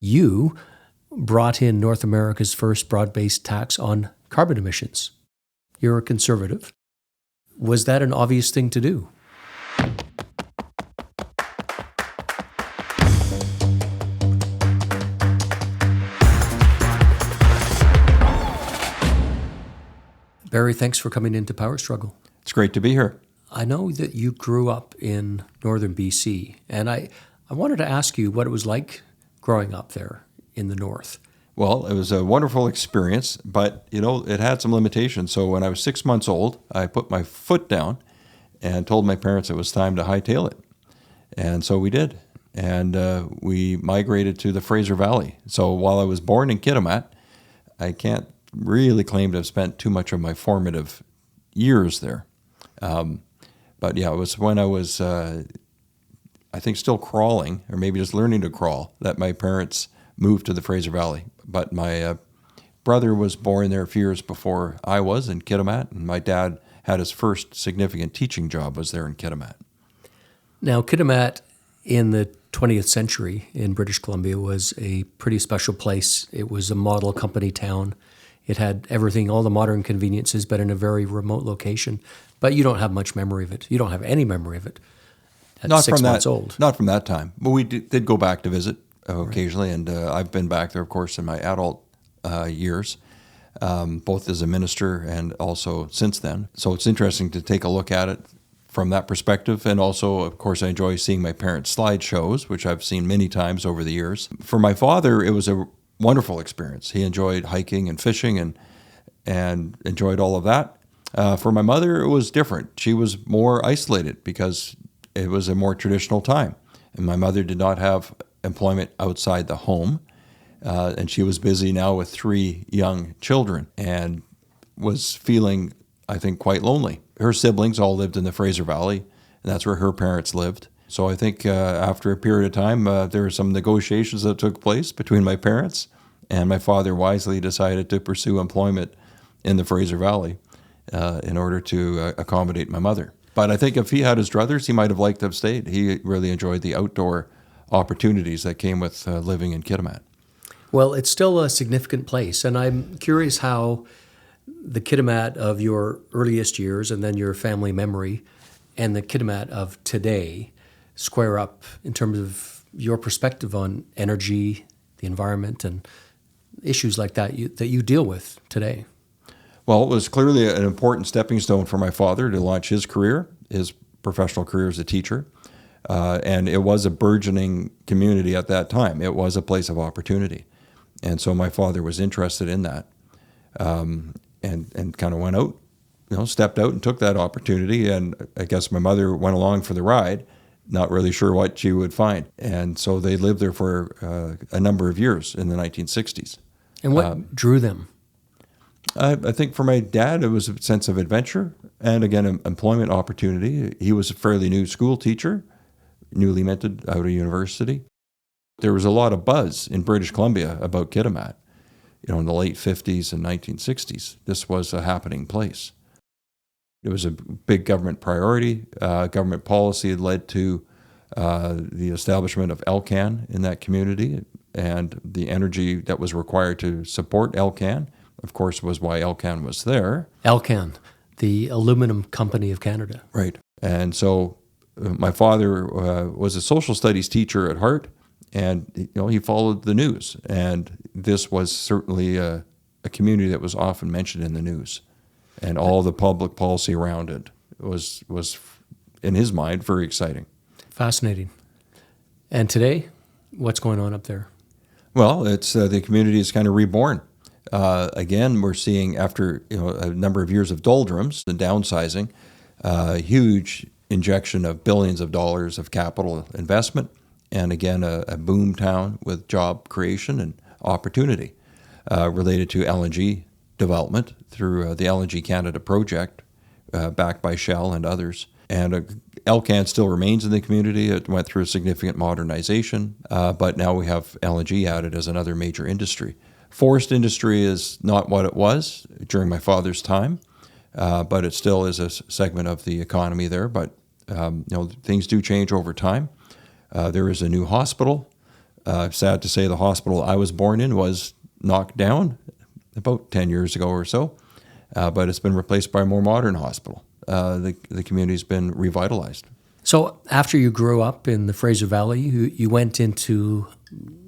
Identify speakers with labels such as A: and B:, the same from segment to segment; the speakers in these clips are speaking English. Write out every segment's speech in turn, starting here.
A: You brought in North America's first broad-based tax on carbon emissions. You're a conservative. Was that an obvious thing to do? Barry, thanks for coming into Power Struggle.
B: It's great to be here.
A: I know that you grew up in northern BC, and I wanted to ask you what it was like growing up there in the north.
B: Well, it was a wonderful experience, but, it had some limitations. So when I was 6 months old, I put my foot down and told my parents it was time to hightail it. And so we did. And we migrated to the Fraser Valley. So while I was born in Kitimat, I can't really claim to have spent too much of my formative years there. But yeah, it was when I was, I think, still crawling, or maybe just learning to crawl, that my parents moved to the Fraser Valley. But my brother was born there a few years before I was in Kitimat, and my dad had his first significant teaching job was there in Kitimat.
A: Now, Kitimat in the 20th century in British Columbia was a pretty special place. It was a model company town. It had everything, all the modern conveniences, but in a very remote location. But you don't have much memory of it. You don't have any memory of it at
B: Not
A: 6
B: from
A: months
B: that,
A: old.
B: Not from that time. But we did go back to visit occasionally, and I've been back there, of course, in my adult years, both as a minister and also since then. So it's interesting to take a look at it from that perspective. And also, of course, I enjoy seeing my parents' slideshows, which I've seen many times over the years. For my father, it was a wonderful experience. He enjoyed hiking and fishing and enjoyed all of that. For my mother, it was different. She was more isolated because it was a more traditional time. And my mother did not have employment outside the home. And she was busy now with 3 young children and was feeling, I think, quite lonely. Her siblings all lived in the Fraser Valley, and that's where her parents lived. So I think after a period of time, there were some negotiations that took place between my parents, and my father wisely decided to pursue employment in the Fraser Valley in order to accommodate my mother. But I think if he had his druthers, he might have liked to have stayed. He really enjoyed the outdoor opportunities that came with living in Kitimat.
A: Well, it's still a significant place, and I'm curious how the Kitimat of your earliest years and then your family memory and the Kitimat of today square up in terms of your perspective on energy, the environment, and issues like that you deal with today.
B: Well, it was clearly an important stepping stone for my father to launch his career, his professional career as a teacher. And it was a burgeoning community at that time. It was a place of opportunity. And so my father was interested in that and kind of went out, stepped out and took that opportunity. And I guess my mother went along for the ride, not really sure what she would find. And so they lived there for a number of years in the 1960s.
A: And what drew them?
B: I think for my dad, it was a sense of adventure and, again, employment opportunity. He was a fairly new school teacher, newly minted out of university. There was a lot of buzz in British Columbia about Kitimat. In the late 50s and 1960s, this was a happening place. It was a big government priority. Government policy had led to the establishment of LCAN in that community, and the energy that was required to support LCAN, of course, was why LCAN was there.
A: LCAN, the Aluminum Company of Canada.
B: Right. And so my father was a social studies teacher at heart, and he followed the news. And this was certainly a community that was often mentioned in the news. And all the public policy around it was in his mind, very exciting.
A: Fascinating. And today, what's going on up there?
B: Well, it's the community is kind of reborn. Again, we're seeing after a number of years of doldrums and downsizing, huge injection of billions of dollars of capital investment, and again a boom town with job creation and opportunity related to LNG development through the LNG Canada project, backed by Shell and others. And LCAN still remains in the community. It went through a significant modernization, but now we have LNG added as another major industry. Forest industry is not what it was during my father's time, but it still is a segment of the economy there. But things do change over time. There is a new hospital Sad to say, the hospital I was born in was knocked down about 10 years ago or so, but it's been replaced by a more modern hospital. The community's been revitalized.
A: So after you grew up in the Fraser Valley, you went into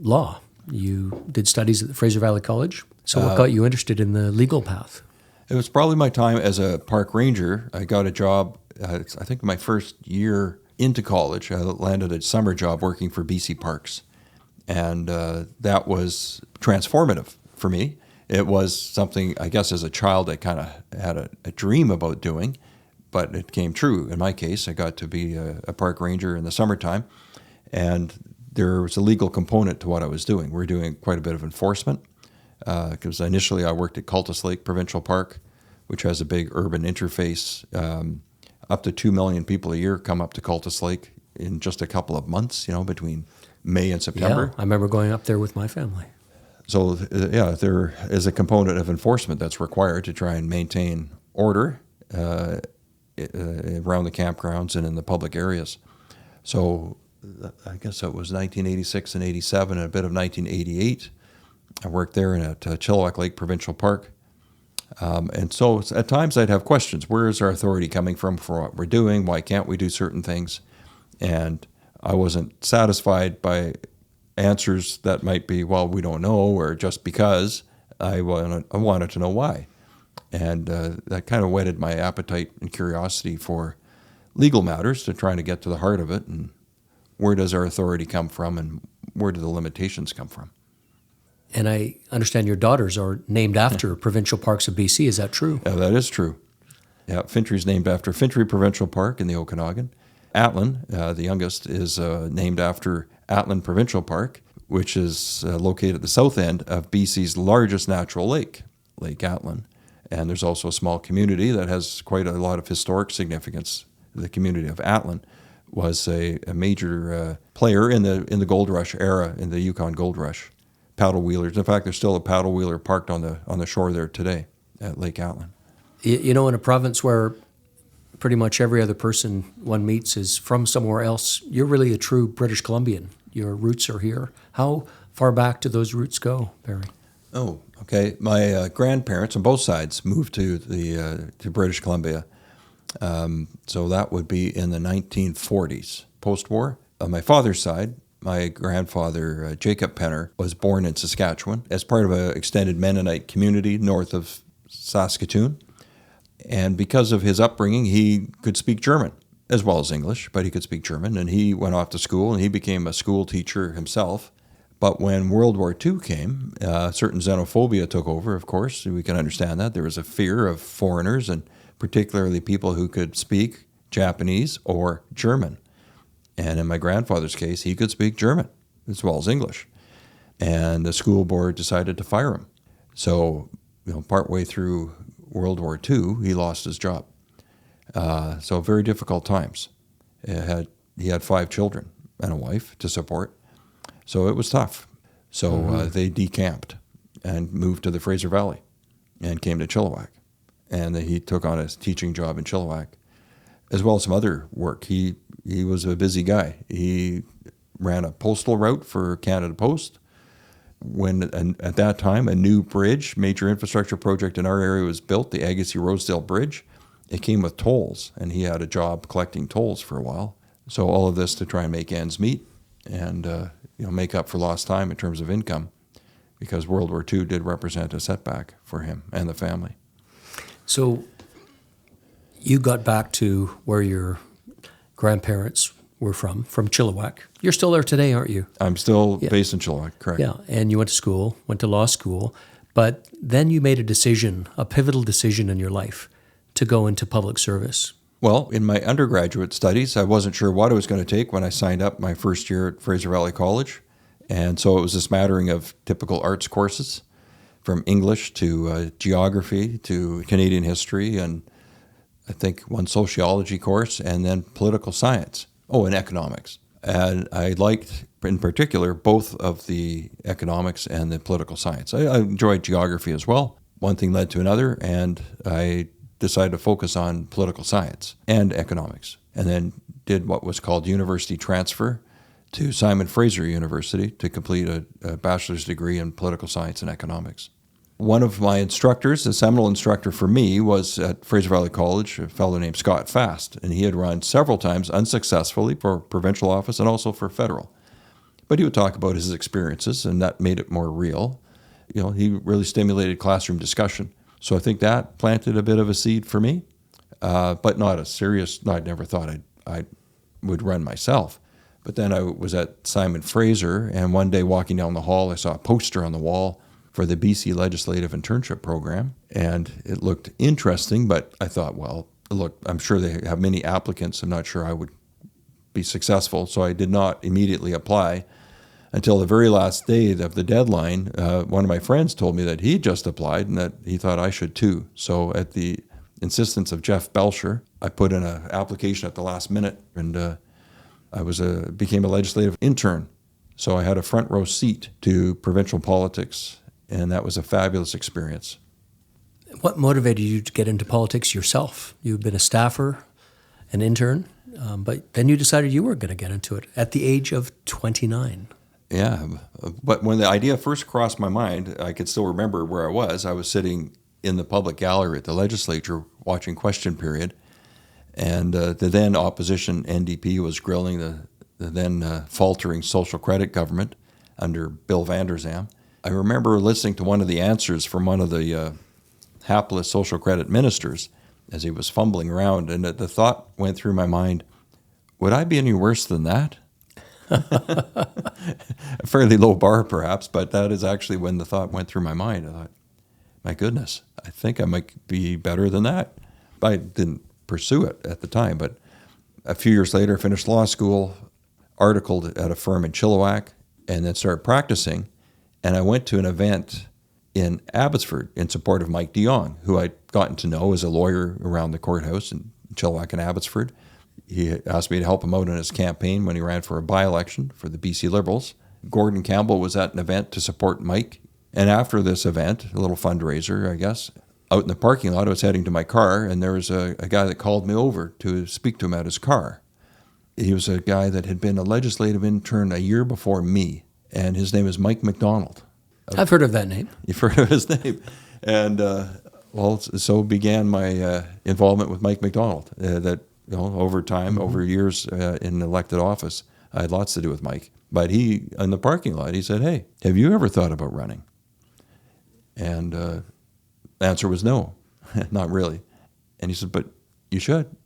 A: law. You did studies at the Fraser Valley College. So what got you interested in the legal path?
B: It was probably my time as a park ranger. I got a job, I think my first year into college. I landed a summer job working for BC Parks. And that was transformative for me. It was something, I guess, as a child I kind of had a dream about doing, but it came true. In my case, I got to be a park ranger in the summertime, and there was a legal component to what I was doing. We were doing quite a bit of enforcement, because initially I worked at Courthouse Lake Provincial Park, which has a big urban interface. Up to 2 million people a year come up to Courthouse Lake in just a couple of months, between May and September.
A: Yeah, I remember going up there with my family.
B: So, there is a component of enforcement that's required to try and maintain order around the campgrounds and in the public areas. So, I guess it was 1986 and 87 and a bit of 1988. I worked there at Chilliwack Lake Provincial Park. And so at times I'd have questions. Where is our authority coming from for what we're doing? Why can't we do certain things? And I wasn't satisfied by answers that might be, well, we don't know, or just because. I wanted to know why. And that kind of whetted my appetite and curiosity for legal matters, to trying to get to the heart of it, and where does our authority come from, and where do the limitations come from.
A: And I understand your daughters are named after provincial parks of BC. Is that true?
B: Yeah, that is true. Yeah, Fintry's named after Fintry Provincial Park in the Okanagan. Atlin, the youngest, is named after Atlin Provincial Park, which is located at the south end of BC's largest natural lake, Lake Atlin. And there's also a small community that has quite a lot of historic significance. The community of Atlin was a major player in the gold rush era, in the Yukon Gold Rush. Paddle wheelers. In fact, there's still a paddle wheeler parked on the shore there today at Lake Atlin.
A: In a province where pretty much every other person one meets is from somewhere else, you're really a true British Columbian. Your roots are here. How far back do those roots go, Barry?
B: Oh, okay. My grandparents on both sides moved to British Columbia. So that would be in the 1940s, post-war. On my father's side, my grandfather, Jacob Penner, was born in Saskatchewan as part of an extended Mennonite community north of Saskatoon. And because of his upbringing, he could speak German as well as English, but he could speak German. And he went off to school, and he became a school teacher himself. But when World War II came, certain xenophobia took over, of course. We can understand that. There was a fear of foreigners, and particularly people who could speak Japanese or German. And in my grandfather's case, he could speak German as well as English. And the school board decided to fire him. So, partway through World War II, he lost his job. So very difficult times. He had 5 children and a wife to support. So it was tough. So they decamped and moved to the Fraser Valley and came to Chilliwack. And he took on a teaching job in Chilliwack, as well as some other work. He was a busy guy. He ran a postal route for Canada Post. At that time, a new bridge, major infrastructure project in our area was built, the Agassiz-Rosedale Bridge. It came with tolls, and he had a job collecting tolls for a while. So all of this to try and make ends meet and make up for lost time in terms of income, because World War II did represent a setback for him and the family.
A: So you got back to where your grandparents were from Chilliwack. You're still there today, aren't you?
B: I'm still based in Chilliwack, correct.
A: Yeah, and you went to law school, but then you made a pivotal decision in your life to go into public service.
B: Well, in my undergraduate studies, I wasn't sure what I was going to take when I signed up my first year at Fraser Valley College. And so it was a smattering of typical arts courses, from English to geography to Canadian history, and I think one sociology course, and then political science. Oh, and economics. And I liked, in particular, both of the economics and the political science. I enjoyed geography as well. One thing led to another, and I decided to focus on political science and economics, and then did what was called university transfer to Simon Fraser University to complete a bachelor's degree in political science and economics. One of my instructors, a seminal instructor for me, was at Fraser Valley College, a fellow named Scott Fast, and he had run several times unsuccessfully for provincial office and also for federal. But he would talk about his experiences, and that made it more real. He really stimulated classroom discussion. So I think that planted a bit of a seed for me, but not a serious, I never thought I would run myself. But then I was at Simon Fraser, and one day walking down the hall, I saw a poster on the wall for the BC Legislative Internship Program, and it looked interesting, but I thought, well, look, I'm sure they have many applicants. I'm not sure I would be successful, so I did not immediately apply. Until the very last day of the deadline, one of my friends told me that he just applied and that he thought I should too. So at the insistence of Jeff Belcher, I put in an application at the last minute, and I became a legislative intern. So I had a front row seat to provincial politics, and that was a fabulous experience.
A: What motivated you to get into politics yourself? You've been a staffer, an intern, but then you decided you were going to get into it at the age of 29.
B: Yeah, but when the idea first crossed my mind, I could still remember where I was. I was sitting in the public gallery at the legislature watching question period, and the then opposition NDP was grilling the then faltering social credit government under Bill Vander Zalm. I remember listening to one of the answers from one of the hapless social credit ministers as he was fumbling around, and the thought went through my mind, would I be any worse than that? A fairly low bar, perhaps, but that is actually when the thought went through my mind. I thought, my goodness, I think I might be better than that. I didn't pursue it at the time, but a few years later, I finished law school, articled at a firm in Chilliwack, and then started practicing. And I went to an event in Abbotsford in support of Mike de Jong, who I'd gotten to know as a lawyer around the courthouse in Chilliwack and Abbotsford. He asked me to help him out in his campaign when he ran for a by-election for the BC Liberals. Gordon Campbell was at an event to support Mike. And after this event, a little fundraiser, I guess, out in the parking lot, I was heading to my car, and there was a guy that called me over to speak to him at his car. He was a guy that had been a legislative intern a year before me, and his name is Mike MacDonald.
A: I've heard of that name.
B: You've heard of his name. And, so began my involvement with Mike MacDonald, over time, over years in elected office, I had lots to do with Mike. But he, in the parking lot, he said, hey, have you ever thought about running? And the answer was no, not really. And he said, but you should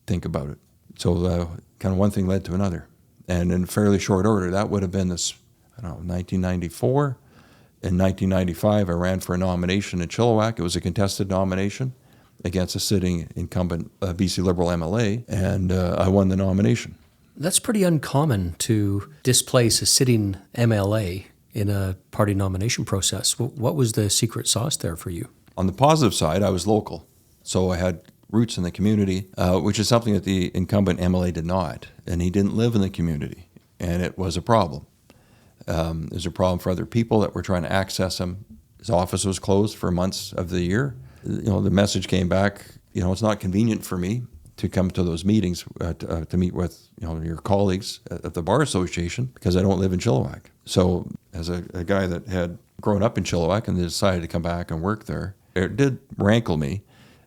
B: think about it. So kind of one thing led to another. And in fairly short order, that would have been 1994. In 1995, I ran for a nomination in Chilliwack. It was a contested nomination against a sitting incumbent BC Liberal MLA, and I won the nomination.
A: That's pretty uncommon to displace a sitting MLA in a party nomination process. What was the secret sauce there for you?
B: On the positive side, I was local. So I had roots in the community, which is something that the incumbent MLA did not. And he didn't live in the community, and it was a problem. It was a problem for other people that were trying to access him. His office was closed for months of the year. The message came back, it's not convenient for me to come to those meetings to meet with your colleagues at the Bar Association because I don't live in Chilliwack. So as a guy that had grown up in Chilliwack and decided to come back and work there, it did rankle me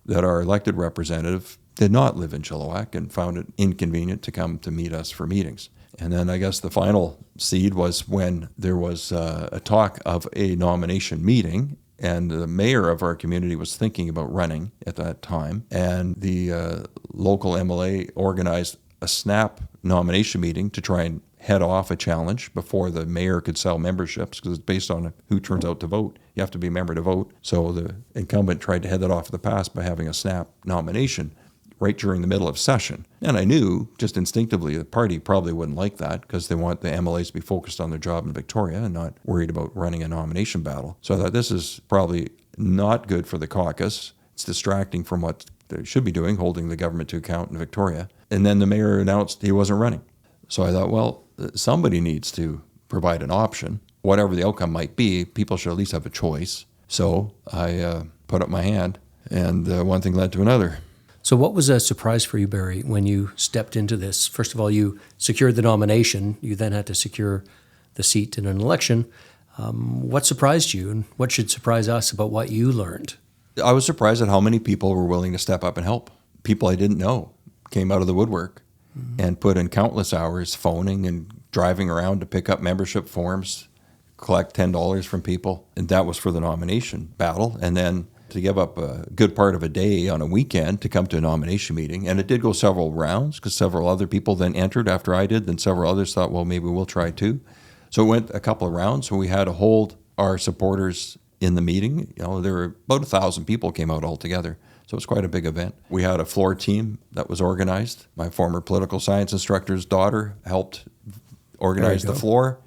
B: that our elected representative did not live in Chilliwack and found it inconvenient to come to meet us for meetings. And then I guess the final seed was when there was a talk of a nomination meeting, and the mayor of our community was thinking about running at that time, and the local MLA organized a snap nomination meeting to try and head off a challenge before the mayor could sell memberships, because it's based on who turns out to vote. You have to be a member to vote. So the incumbent tried to head that off the pass by having a snap nomination right during the middle of session. And I knew just instinctively the party probably wouldn't like that because they want the MLAs to be focused on their job in Victoria and not worried about running a nomination battle. So I thought this is probably not good for the caucus. It's distracting from what they should be doing, holding the government to account in Victoria. And then the mayor announced he wasn't running. So I thought, well, somebody needs to provide an option. Whatever the outcome might be, people should at least have a choice. So I put up my hand, and one thing led to another.
A: So what was a surprise for you, Barry, when you stepped into this? First of all, you secured the nomination. You then had to secure the seat in an election. What surprised you, and what should surprise us about what you learned?
B: I was surprised at how many people were willing to step up and help. People I didn't know came out of the woodwork and put in countless hours phoning and driving around to pick up membership forms, collect $10 from people. And that was for the nomination battle. And then to give up a good part of a day on a weekend to come to a nomination meeting. And it did go several rounds because several other people then entered after I did. Then several others thought, well, maybe we'll try too. So it went a couple of rounds. So we had to hold our supporters in the meeting. There were about 1,000 people came out altogether. So it was quite a big event. We had a floor team that was organized. My former political science instructor's daughter helped organize the floor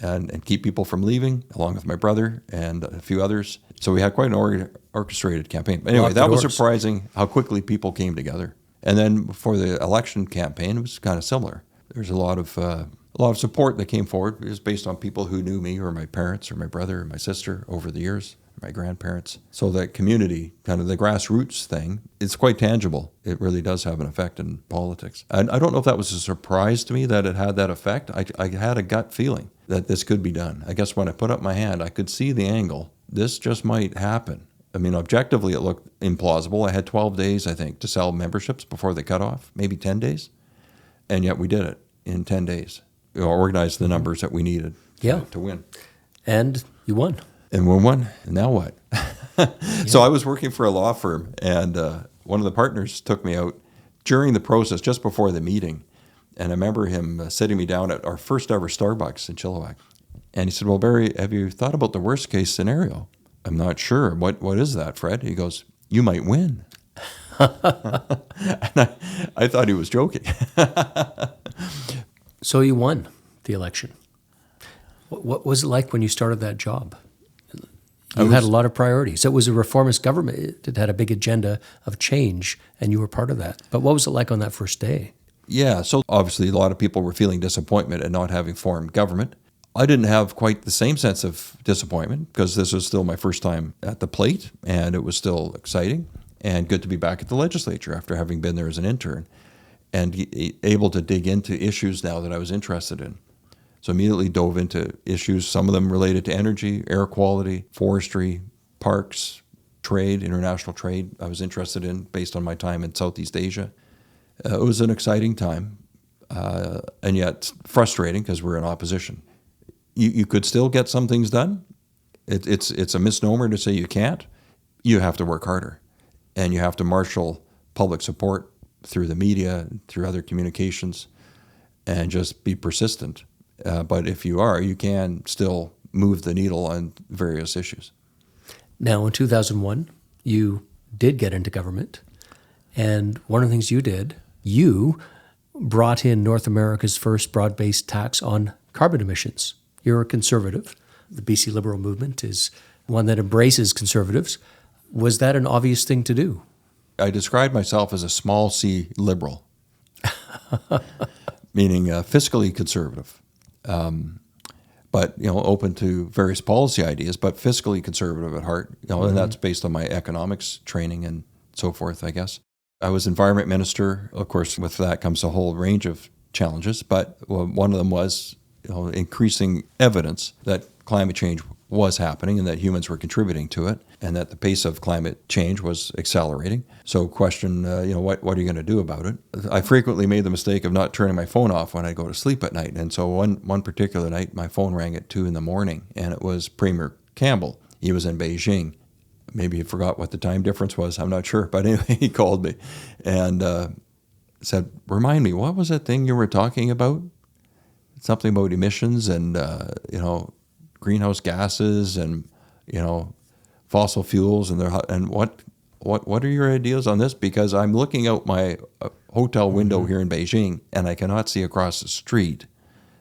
B: and keep people from leaving, along with my brother and a few others. So we had quite an orchestrated campaign. But anyway, that was surprising how quickly people came together. And then for the election campaign, it was kind of similar. There's a lot of support that came forward. It was based on people who knew me or my parents or my brother or my sister over the years, my grandparents. So that community, kind of the grassroots thing, it's quite tangible. It really does have an effect in politics. And I don't know if that was a surprise to me that it had that effect. I had a gut feeling that this could be done. I guess when I put up my hand, I could see the angle. This just might happen. I mean, objectively, it looked implausible. I had 12 days, I think, to sell memberships before the cutoff, maybe 10 days. And yet we did it in 10 days. We organized the numbers that we needed to win.
A: And you won.
B: And we won. Now what? So I was working for a law firm, and one of the partners took me out during the process, just before the meeting. And I remember him sitting me down at our first ever Starbucks in Chilliwack. And he said, well, Barry, have you thought about the worst case scenario? I'm not sure. What is that, Fred? He goes, you might win. And I thought he was joking.
A: So you won the election. What was it like when you started that job? You had a lot of priorities. It was a reformist government. It had a big agenda of change, and you were part of that. But what was it like on that first day?
B: Yeah, so obviously a lot of people were feeling disappointment at not having formed government. I didn't have quite the same sense of disappointment because this was still my first time at the plate, and it was still exciting and good to be back at the legislature after having been there as an intern and able to dig into issues now that I was interested in. So immediately dove into issues, some of them related to energy, air quality, forestry, parks, trade, international trade I was interested in based on my time in Southeast Asia. It was an exciting time, and yet frustrating because we're in opposition. You could still get some things done. It's a misnomer to say you can't. You have to work harder, and you have to marshal public support through the media, through other communications, and just be persistent. But if you are, you can still move the needle on various issues.
A: Now, in 2001, you did get into government, and one of the things you did, you brought in North America's first broad-based tax on carbon emissions. You're a conservative. The BC Liberal movement is one that embraces conservatives. Was that an obvious thing to do?
B: I described myself as a small c liberal, meaning fiscally conservative, but open to various policy ideas, but fiscally conservative at heart. And that's based on my economics training and so forth, I guess. I was environment minister. Of course, with that comes a whole range of challenges, but one of them was increasing evidence that climate change was happening and that humans were contributing to it and that the pace of climate change was accelerating. So question, what are you going to do about it? I frequently made the mistake of not turning my phone off when I go to sleep at night. And so one particular night, my phone rang at 2 a.m, and it was Premier Campbell. He was in Beijing. Maybe he forgot what the time difference was. I'm not sure. But anyway, he called me and said, remind me, what was that thing you were talking about? Something about emissions and, greenhouse gases and, fossil fuels and what are your ideas on this? Because I'm looking out my hotel window here in Beijing and I cannot see across the street.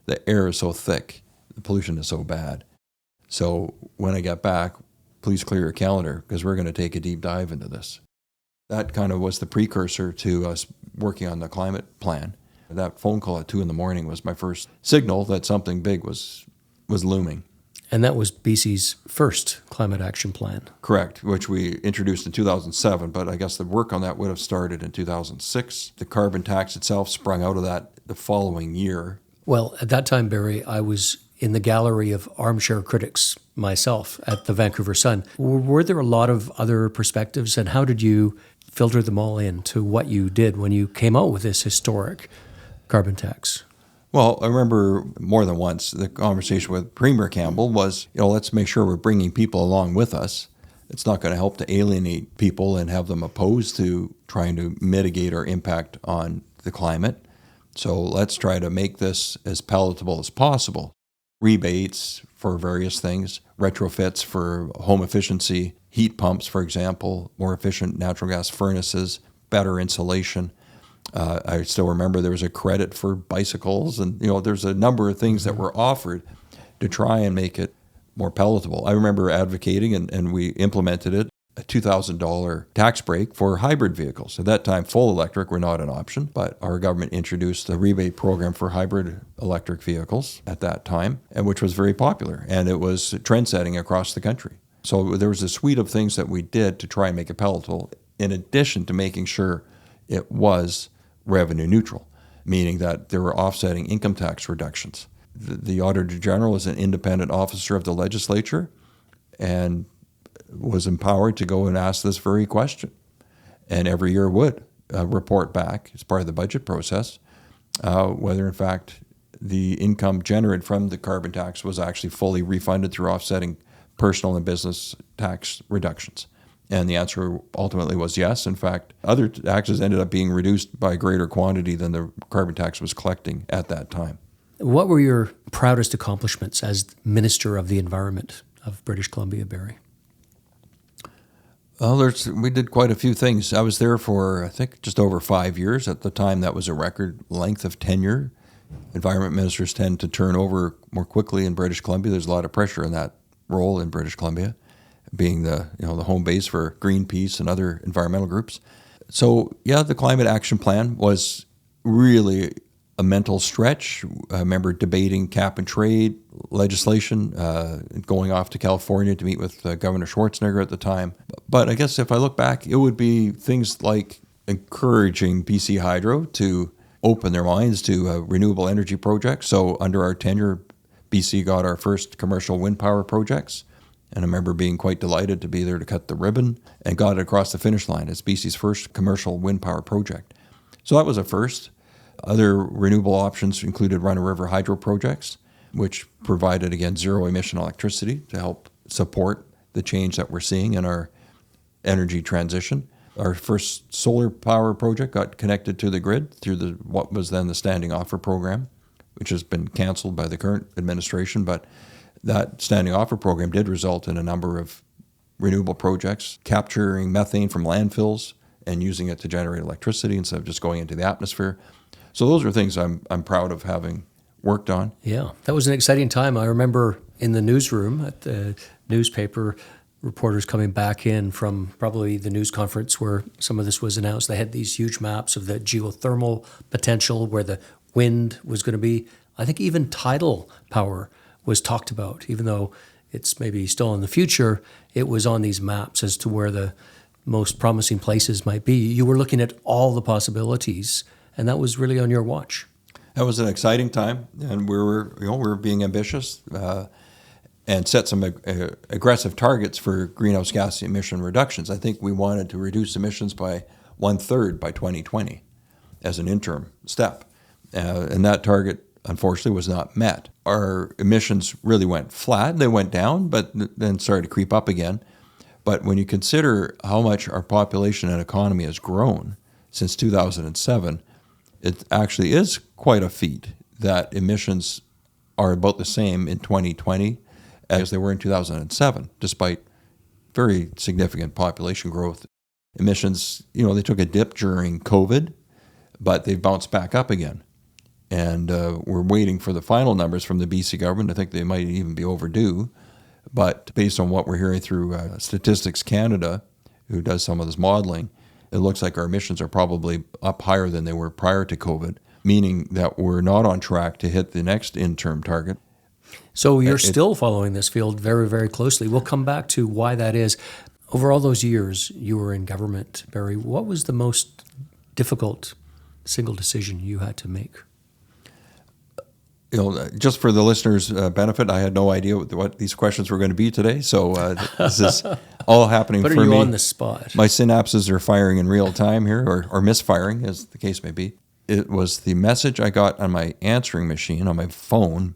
B: The air is so thick. The pollution is so bad. So when I get back, please clear your calendar because we're going to take a deep dive into this. That kind of was the precursor to us working on the climate plan. That phone call at 2 a.m. was my first signal that something big was looming.
A: And that was BC's first climate action plan.
B: Correct, which we introduced in 2007, but I guess the work on that would have started in 2006. The carbon tax itself sprung out of that the following year.
A: Well, at that time, Barry, I was in the gallery of armchair critics myself at the Vancouver Sun. Were there a lot of other perspectives, and how did you filter them all into what you did when you came out with this historic carbon tax?
B: Well, I remember more than once the conversation with Premier Campbell was, let's make sure we're bringing people along with us. It's not going to help to alienate people and have them opposed to trying to mitigate our impact on the climate. So let's try to make this as palatable as possible. Rebates for various things, retrofits for home efficiency, heat pumps, for example, more efficient natural gas furnaces, better insulation. I still remember there was a credit for bicycles, and there's a number of things that were offered to try and make it more palatable. I remember advocating, and we implemented it, a $2,000 tax break for hybrid vehicles. At that time, full electric were not an option, but our government introduced a rebate program for hybrid electric vehicles at that time, and which was very popular, and it was trend-setting across the country. So there was a suite of things that we did to try and make it palatable, in addition to making sure it was revenue neutral, meaning that there were offsetting income tax reductions. The Auditor General is an independent officer of the legislature and was empowered to go and ask this very question. And every year would report back as part of the budget process whether, in fact, the income generated from the carbon tax was actually fully refunded through offsetting personal and business tax reductions. And the answer ultimately was yes. In fact, other taxes ended up being reduced by a greater quantity than the carbon tax was collecting at that time.
A: What were your proudest accomplishments as Minister of the Environment of British Columbia, Barry?
B: Well, we did quite a few things. I was there for, I think, just over 5 years. At the time, that was a record length of tenure. Environment ministers tend to turn over more quickly in British Columbia. There's a lot of pressure in that role in British Columbia, being the home base for Greenpeace and other environmental groups. So, yeah, the climate action plan was really a mental stretch. I remember debating cap and trade legislation, going off to California to meet with Governor Schwarzenegger at the time. But I guess if I look back, it would be things like encouraging BC Hydro to open their minds to renewable energy projects. So under our tenure, BC got our first commercial wind power projects. And I remember being quite delighted to be there to cut the ribbon and got it across the finish line as BC's first commercial wind power project. So that was a first. Other renewable options included run-of-river hydro projects, which provided, again, zero-emission electricity to help support the change that we're seeing in our energy transition. Our first solar power project got connected to the grid through what was then the Standing Offer program, which has been canceled by the current administration, but that Standing Offer program did result in a number of renewable projects, capturing methane from landfills and using it to generate electricity instead of just going into the atmosphere. So those are things I'm proud of having worked on.
A: Yeah, that was an exciting time. I remember in the newsroom at the newspaper, reporters coming back in from probably the news conference where some of this was announced. They had these huge maps of the geothermal potential where the wind was going to be. I think even tidal power was talked about, even though it's maybe still in the future. It was on these maps as to where the most promising places might be. You were looking at all the possibilities, and that was really on your watch.
B: That was an exciting time, and we were being ambitious and set some aggressive targets for greenhouse gas emission reductions. I think we wanted to reduce emissions by 1/3 by 2020 as an interim step, and that target, unfortunately, was not met. Our emissions really went flat. They went down, but then started to creep up again. But when you consider how much our population and economy has grown since 2007, it actually is quite a feat that emissions are about the same in 2020 as they were in 2007, despite very significant population growth. Emissions, they took a dip during COVID, but they've bounced back up again. And we're waiting for the final numbers from the BC government. I think they might even be overdue. But based on what we're hearing through Statistics Canada, who does some of this modeling, it looks like our emissions are probably up higher than they were prior to COVID, meaning that we're not on track to hit the next interim target
A: So you're still following this field very, very closely. We'll come back to why that is. Over all those years you were in government, Barry, what was the most difficult single decision you had to make?
B: Just for the listeners' benefit, I had no idea what these questions were going to be today. So this is all happening for me.
A: Putting you on the spot.
B: My synapses are firing in real time here, or misfiring, as the case may be. It was the message I got on my answering machine on my phone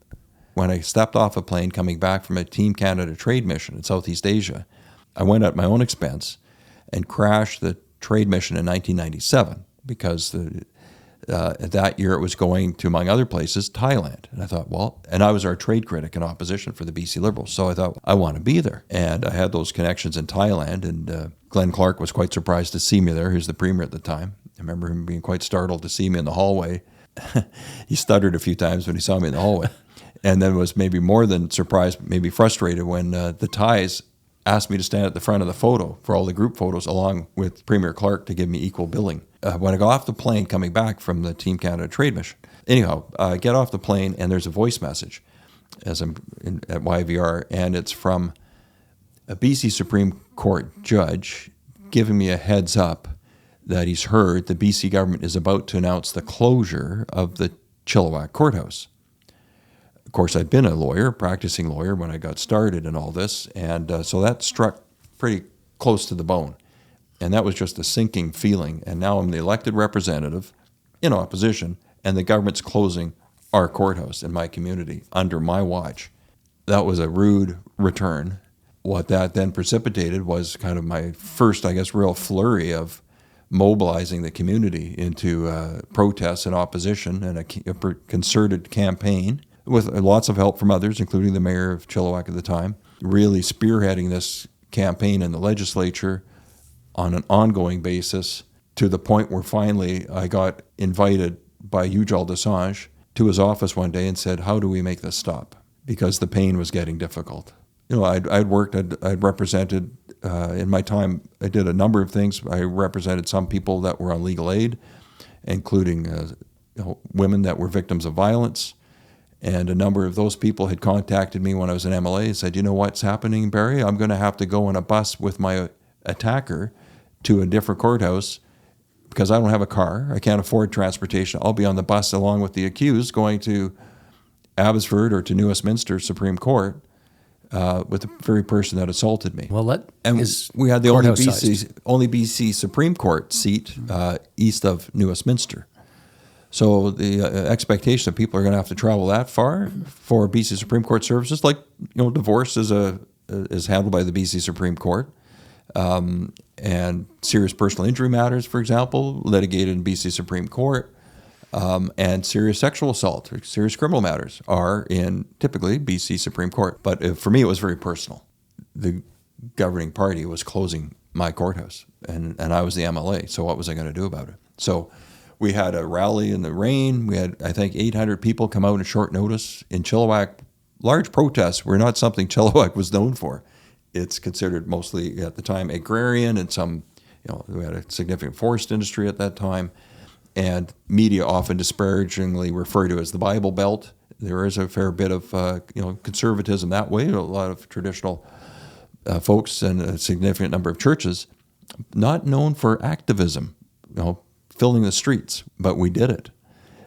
B: when I stepped off a plane coming back from a Team Canada trade mission in Southeast Asia. I went at my own expense and crashed the trade mission in 1997 because that year it was going to, among other places, Thailand. And I thought, and I was our trade critic in opposition for the BC Liberals. So I thought, I want to be there. And I had those connections in Thailand. And Glenn Clark was quite surprised to see me there. He was the premier at the time. I remember him being quite startled to see me in the hallway. He stuttered a few times when he saw me in the hallway. And then was maybe more than surprised, maybe frustrated when the Thais asked me to stand at the front of the photo for all the group photos along with Premier Clark to give me equal billing. When I got off the plane coming back from the Team Canada trade mission, anyhow, I get off the plane and there's a voice message as I'm at YVR, and it's from a BC Supreme Court judge giving me a heads up that he's heard the BC government is about to announce the closure of the Chilliwack courthouse. Of course, I'd been a lawyer, practicing lawyer when I got started in all this, and so that struck pretty close to the bone. And that was just a sinking feeling. And now I'm the elected representative in opposition, and the government's closing our courthouse in my community under my watch. That was a rude return. What that then precipitated was kind of my first, I guess, real flurry of mobilizing the community into protests and opposition and a concerted campaign with lots of help from others, including the mayor of Chilliwack at the time, really spearheading this campaign in the legislature on an ongoing basis to the point where finally I got invited by Ujjal Dosanjh to his office one day and said, how do we make this stop? Because the pain was getting difficult. I'd represented, in my time, I did a number of things. I represented some people that were on legal aid, including women that were victims of violence. And a number of those people had contacted me when I was an MLA and said, you know what's happening, Barry? I'm going to have to go on a bus with my attacker to a different courthouse because I don't have a car. I can't afford transportation. I'll be on the bus along with the accused going to Abbotsford or to New Westminster Supreme Court with the very person that assaulted me.
A: Well,
B: we had the only BC Supreme Court seat east of New Westminster. So the expectation that people are going to have to travel that far for BC Supreme Court services, like divorce is handled by the BC Supreme Court, and serious personal injury matters, for example, litigated in BC Supreme Court, and serious sexual assault, or serious criminal matters are in typically BC Supreme Court. But for me, it was very personal. The governing party was closing my courthouse, and I was the MLA. So what was I going to do about it? So we had a rally in the rain. We had, I think, 800 people come out in short notice in Chilliwack. Large protests were not something Chilliwack was known for. It's considered mostly, at the time, agrarian, and some, we had a significant forest industry at that time. And media often disparagingly refer to it as the Bible Belt. There is a fair bit of, conservatism that way. A lot of traditional folks and a significant number of churches, not known for activism, filling the streets, but we did it.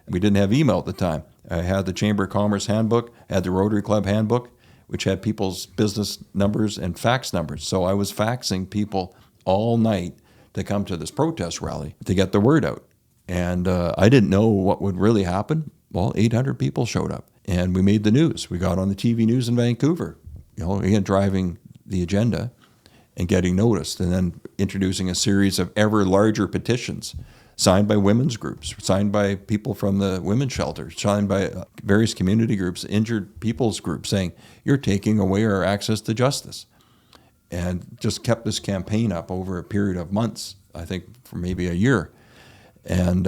B: We didn't have email at the time. I had the Chamber of Commerce handbook, had the Rotary Club handbook, which had people's business numbers and fax numbers. So I was faxing people all night to come to this protest rally to get the word out. And I didn't know what would really happen. Well, 800 people showed up, and we made the news. We got on the TV news in Vancouver, again, driving the agenda and getting noticed, and then introducing a series of ever larger petitions signed by women's groups, signed by people from the women's shelters, signed by various community groups, injured people's groups, saying, you're taking away our access to justice. And just kept this campaign up over a period of months, I think for maybe a year. And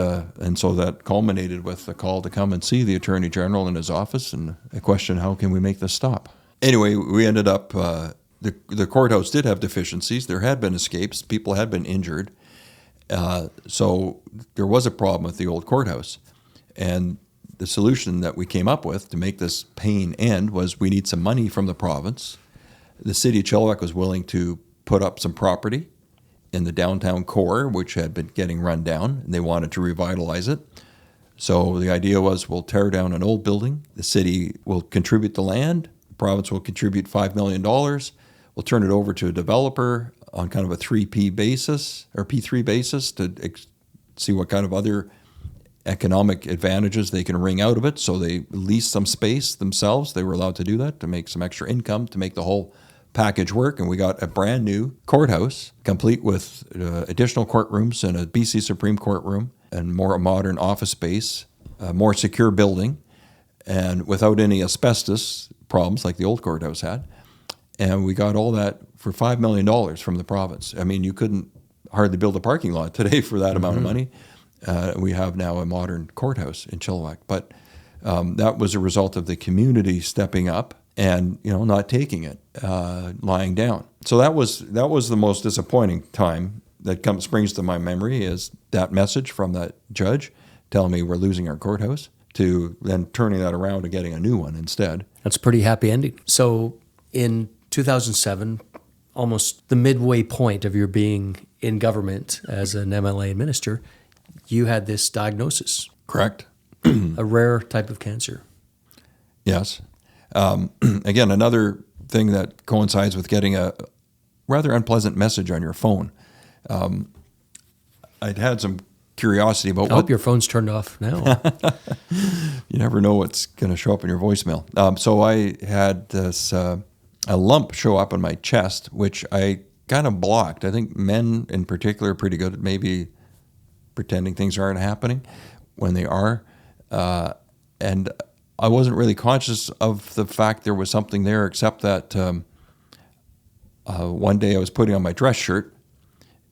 B: so that culminated with the call to come and see the Attorney General in his office and a question, how can we make this stop? Anyway, we ended up, the courthouse did have deficiencies. There had been escapes. People had been injured. So there was a problem with the old courthouse. And the solution that we came up with to make this pain end was we need some money from the province. The city of Chilliwack was willing to put up some property in the downtown core, which had been getting run down, and they wanted to revitalize it. So the idea was we'll tear down an old building. The city will contribute the land. The province will contribute $5 million. We'll turn it over to a developer on kind of a 3P basis or P3 basis to see what kind of other economic advantages they can wring out of it. So they leased some space themselves. They were allowed to do that to make some extra income to make the whole package work. And we got a brand new courthouse, complete with additional courtrooms and a BC Supreme Court room and more modern office space, a more secure building, and without any asbestos problems like the old courthouse had. And we got all that for $5 million from the province. I mean, you couldn't hardly build a parking lot today for that amount of money. We have now a modern courthouse in Chilliwack. But that was a result of the community stepping up and not taking it, lying down. So that was the most disappointing time that springs to my memory, is that message from that judge telling me we're losing our courthouse, to then turning that around and getting a new one instead.
A: That's a pretty happy ending. So in 2007, almost the midway point of your being in government as an MLA minister, you had this diagnosis.
B: Correct.
A: A rare type of cancer.
B: Yes. Again, another thing that coincides with getting a rather unpleasant message on your phone. I'd had some curiosity about
A: I hope your phone's turned off now.
B: You never know what's going to show up in your voicemail. So I had this a lump show up on my chest, which I kind of blocked. I think men in particular are pretty good at maybe pretending things aren't happening when they are. And I wasn't really conscious of the fact there was something there, except that one day I was putting on my dress shirt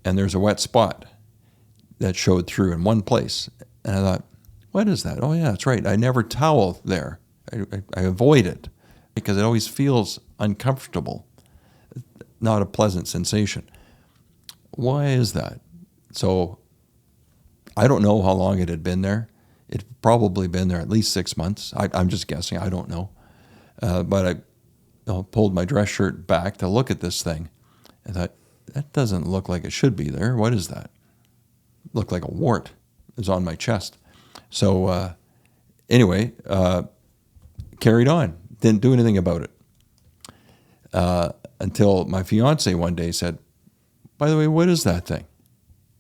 B: and there's a wet spot that showed through in one place. And I thought, what is that? Oh, yeah, that's right. I never towel there. I avoid it because it always feels uncomfortable, not a pleasant sensation. Why is that? So I don't know how long it had been there. It'd probably been there at least 6 months. I'm just guessing. I don't know. But I pulled my dress shirt back to look at this thing. I thought, that doesn't look like it should be there. What is that? It looked like a wart. It was on my chest. So anyway, carried on. Didn't do anything about it. Until my fiance one day said, by the way, what is that thing?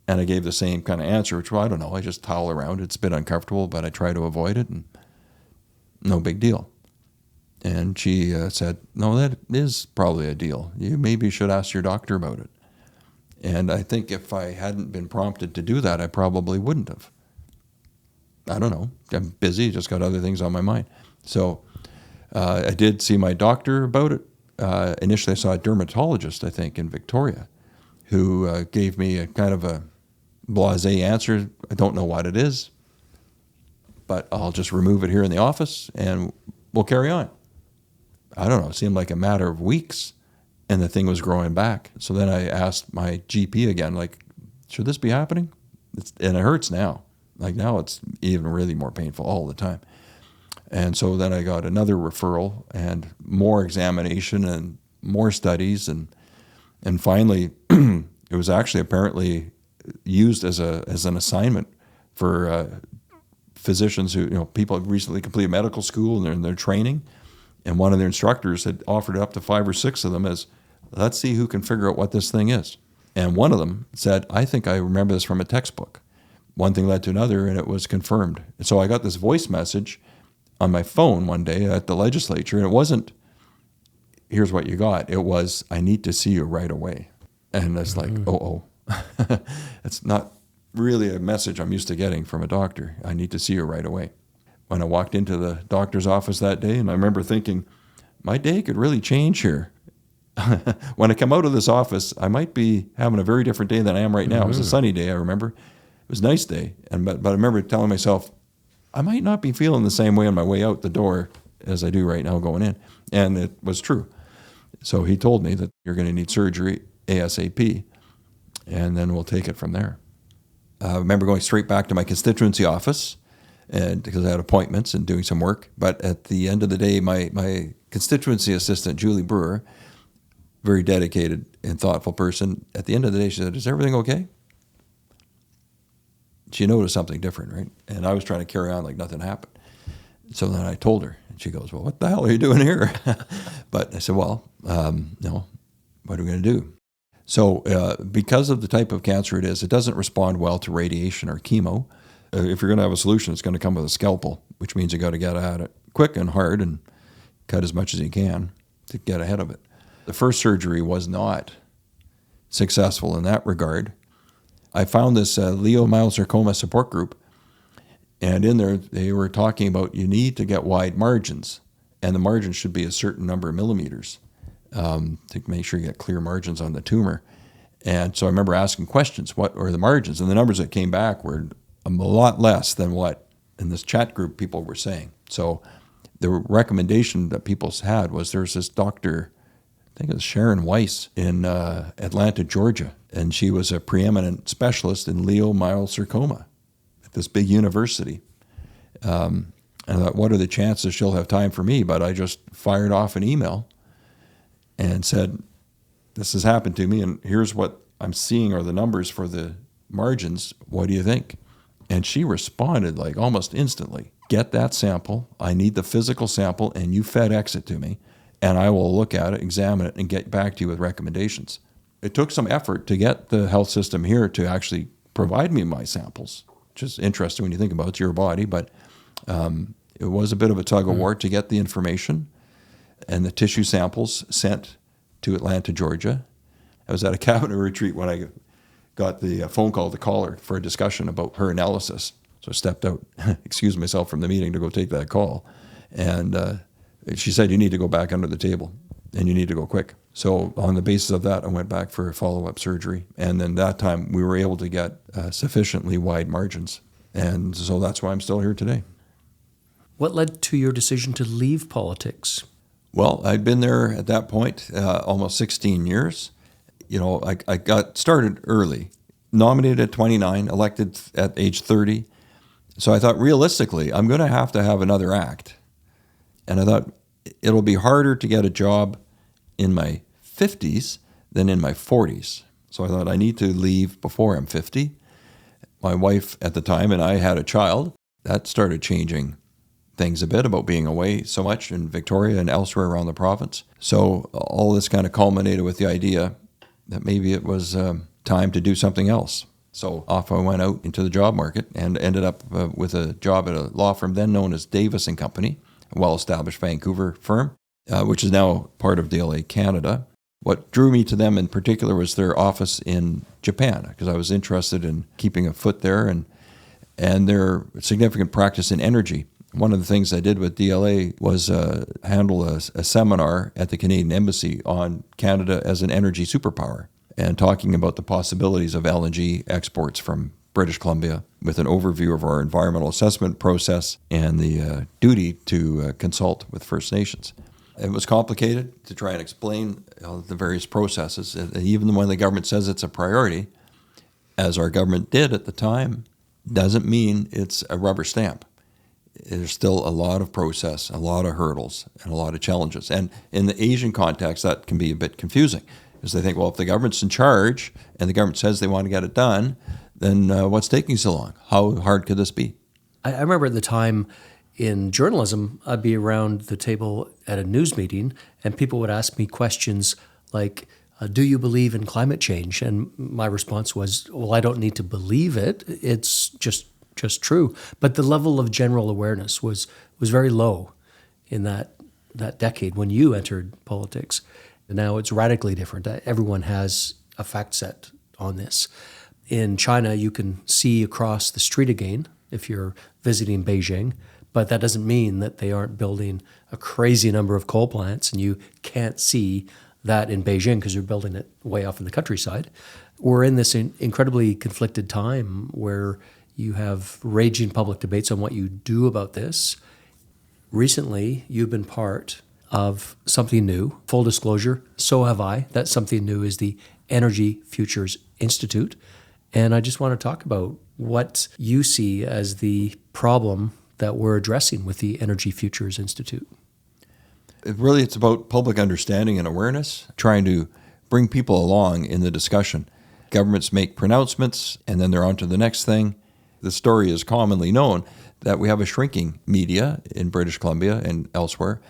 B: And I gave the same kind of answer, which, well, I don't know. I just towel around. It's a bit uncomfortable, but I try to avoid it, and no big deal. And she said, no, that is probably a deal. You maybe should ask your doctor about it. And I think if I hadn't been prompted to do that, I probably wouldn't have. I don't know. I'm busy, just got other things on my mind. So I did see my doctor about it. Initially, I saw a dermatologist, I think, in Victoria, who gave me a kind of a blasé answer. I don't know what it is, but I'll just remove it here in the office and we'll carry on. I don't know. It seemed like a matter of weeks, and the thing was growing back. So then I asked my GP again, like, should this be happening? And it hurts now. Like now it's even really more painful all the time. And so then I got another referral and more examination and more studies, and finally it was actually apparently used as an assignment for physicians who, people have recently completed medical school and they're in their training. And one of their instructors had offered it up to 5 or 6 of them as, let's see who can figure out what this thing is. And one of them said, I think I remember this from a textbook. One thing led to another, and it was confirmed. And so I got this voice message on my phone one day at the legislature, and it wasn't, here's what you got. It was, I need to see you right away. And it's like, it's not really a message I'm used to getting from a doctor. I need to see you right away. When I walked into the doctor's office that day, and I remember thinking, my day could really change here. When I come out of this office, I might be having a very different day than I am right now. It was a sunny day, I remember. It was a nice day. But I remember telling myself, I might not be feeling the same way on my way out the door as I do right now going in. And it was true. So he told me that you're going to need surgery ASAP, and then we'll take it from there. I remember going straight back to my constituency office and because I had appointments and doing some work. But at the end of the day, my constituency assistant, Julie Brewer, very dedicated and thoughtful person, at the end of the day, she said, "Is everything okay?" She noticed something different, right? And I was trying to carry on like nothing happened. So then I told her, and she goes, "Well, what the hell are you doing here?" But I said, "Well, no, what are we going to do?" So because of the type of cancer it is, it doesn't respond well to radiation or chemo. If you're going to have a solution, it's going to come with a scalpel, which means you got to get at it quick and hard and cut as much as you can to get ahead of it. The first surgery was not successful in that regard. I found this leiomyosarcoma support group, and in there they were talking about you need to get wide margins, and the margins should be a certain number of millimeters to make sure you get clear margins on the tumor. And so I remember asking questions, what are the margins? And the numbers that came back were a lot less than what in this chat group people were saying. So the recommendation that people had was there's this doctor, I think it was Sharon Weiss in Atlanta, Georgia, and she was a preeminent specialist in leiomyosarcoma at this big university. And I thought, what are the chances she'll have time for me? But I just fired off an email and said, "This has happened to me, and here's what I'm seeing are the numbers for the margins. What do you think?" And she responded like almost instantly, "Get that sample. I need the physical sample, and you FedEx it to me, and I will look at it, examine it, and get back to you with recommendations." It took some effort to get the health system here to actually provide me my samples, which is interesting when you think about it. It's your body, but it was a bit of a tug of war to get the information and the tissue samples sent to Atlanta, Georgia. I was at a cabinet retreat when I got the phone call to call her for a discussion about her analysis. So I stepped out, excused myself from the meeting to go take that call. And she said, "You need to go back under the table and you need to go quick." So on the basis of that, I went back for a follow-up surgery. And then that time we were able to get sufficiently wide margins. And so that's why I'm still here today.
A: What led to your decision to leave politics?
B: Well, I'd been there at that point almost 16 years. You know, I got started early, nominated at 29, elected at age 30. So I thought, realistically, I'm going to have another act. And I thought, it'll be harder to get a job in my 50s than in my 40s. So I thought, I need to leave before I'm 50. My wife at the time and I had a child. That started changing things a bit about being away so much in Victoria and elsewhere around the province. So all this kind of culminated with the idea that maybe it was time to do something else. So off I went out into the job market and ended up with a job at a law firm then known as Davis & Company, a well-established Vancouver firm, which is now part of DLA Canada. What drew me to them in particular was their office in Japan, because I was interested in keeping a foot there and their significant practice in energy. One of the things I did with DLA was handle a seminar at the Canadian Embassy on Canada as an energy superpower and talking about the possibilities of LNG exports from British Columbia with an overview of our environmental assessment process and the duty to consult with First Nations. It was complicated to try and explain the various processes. And even when the government says it's a priority, as our government did at the time, doesn't mean it's a rubber stamp. There's still a lot of process, a lot of hurdles, and a lot of challenges. And in the Asian context, that can be a bit confusing because they think, well, if the government's in charge and the government says they want to get it done, then what's taking so long? How hard could this be?
A: I remember at the time in journalism, I'd be around the table at a news meeting and people would ask me questions like, do you believe in climate change? And my response was, well, I don't need to believe it. It's just true. But the level of general awareness was very low in that decade when you entered politics. And now it's radically different. Everyone has a fact set on this. In China, you can see across the street again if you're visiting Beijing, but that doesn't mean that they aren't building a crazy number of coal plants and you can't see that in Beijing because you're building it way off in the countryside. We're in this incredibly conflicted time where you have raging public debates on what you do about this. Recently, you've been part of something new. Full disclosure, so have I. That something new is the Energy Futures Institute. And I just want to talk about what you see as the problem that we're addressing with the Energy Futures Institute.
B: It's about public understanding and awareness, trying to bring people along in the discussion. Governments make pronouncements, and then they're on to the next thing. The story is commonly known that we have a shrinking media in British Columbia and elsewhere.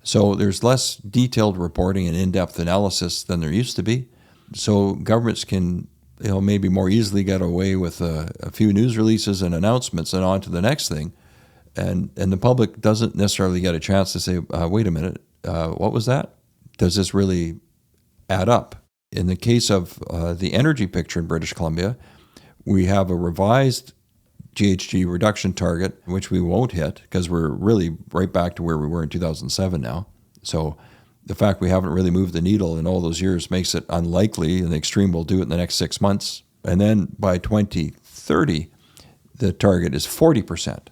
B: So there's less detailed reporting and in-depth analysis than there used to be. So governments can maybe more easily get away with a few news releases and announcements and on to the next thing. And the public doesn't necessarily get a chance to say, wait a minute, what was that? Does this really add up? In the case of the energy picture in British Columbia, we have a revised GHG reduction target, which we won't hit because we're really right back to where we were in 2007 now. So the fact we haven't really moved the needle in all those years makes it unlikely in the extreme we'll do it in the next 6 months. And then by 2030, the target is 40%